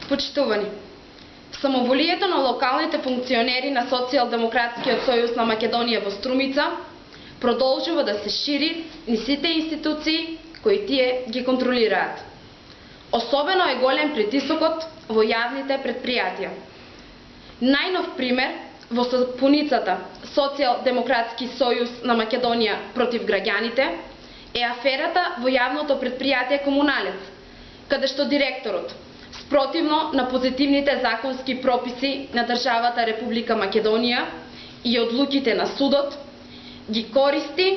Почитувани, самоволието на локалните функционери на Социјалдемократскиот сојуз на Македонија во Струмица продолжува да се шири низ сите институции кои тие ги контролираат. Особено е голем притисокот во јавните предпријатија. Најнов пример во сапуницата Социјалдемократски сојуз на Македонија против граѓаните е аферата во јавното предпријатие Комуналец, каде што директорот, спротивно на позитивните законски прописи на државата Република Македонија и одлуките на судот, ги користи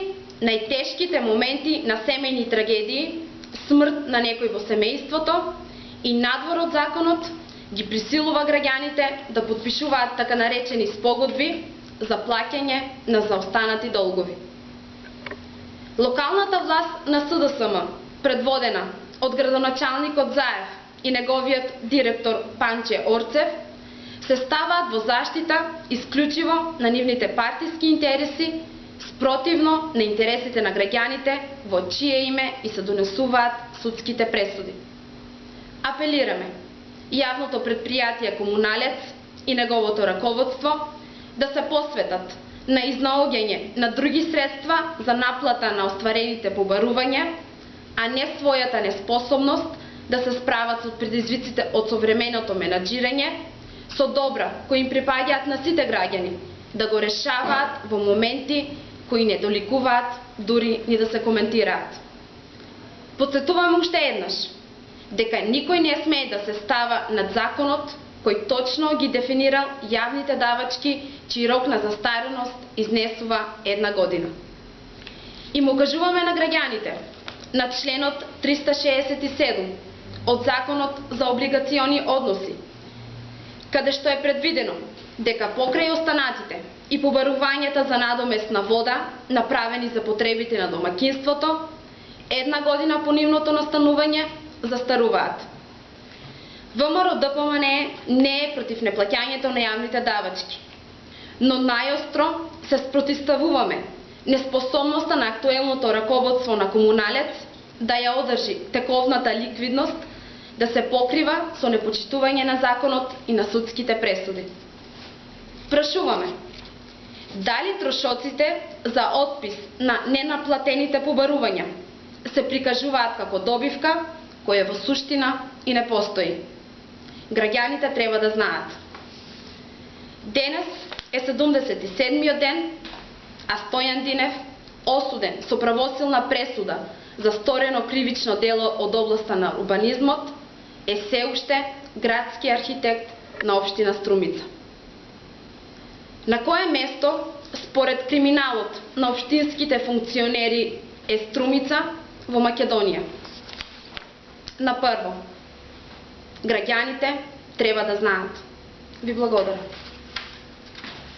најтешките моменти на семејни трагедии, смрт на некој во семејството и надвор од законот ги присилува граѓаните да потпишуваат така наречени спогодби за плаќање на заостанати долгови. Локалната власт на СДСМ, предводена од градоначалникот Заев и неговиот директор Панче Орцев, се ставаат во заштита исклучиво на нивните партиски интереси, спротивно на интересите на граѓаните во чие име и се донесуваат судските пресуди. Апелираме јавното предпријатие Комуналец и неговото раководство да се посветат на изнаоѓање на други средства за наплата на остварените побарувања, а не својата неспособност да се справат со предизвиците од современото менаџирање, со добра кои им припаѓаат на сите граѓани, да го решаваат во моменти кои не доликуваат дури ни да се коментираат. Потсетуваме уште еднаш дека никој не смее да се става над законот кој точно ги дефинирал јавните давачки, чиј рок на застареност изнесува 1 година. И му кажуваме на граѓаните, на членот 367 од Законот за облигациони односи, каде што е предвидено дека покрај останатите и побарувањата за надоместна вода, направени за потребите на домакинството, 1 година по нивното настанување застаруваат. ВМРО-ДПМН не е против неплаќањето на јавните давачки, но најостро се спротивставуваме неспособноста на актуелното раководство на Комуналец да ја одржи тековната ликвидност, да се покрива со непочитување на законот и на судските пресуди. Прашуваме, дали трошоците за отпис на ненаплатените побарувања се прикажуваат како добивка, која во суштина и не постои. Граѓаните треба да знаат. Денес е 77-миот ден, а Стојан Динев, осуден со правосилна пресуда за сторено кривично дело од областа на урбанизмот, е се уште градски архитект на општина Струмица. На кое место, според криминалот на општинските функционери, е Струмица во Македонија? На прво, граѓаните треба да знаат. Ви благодарам.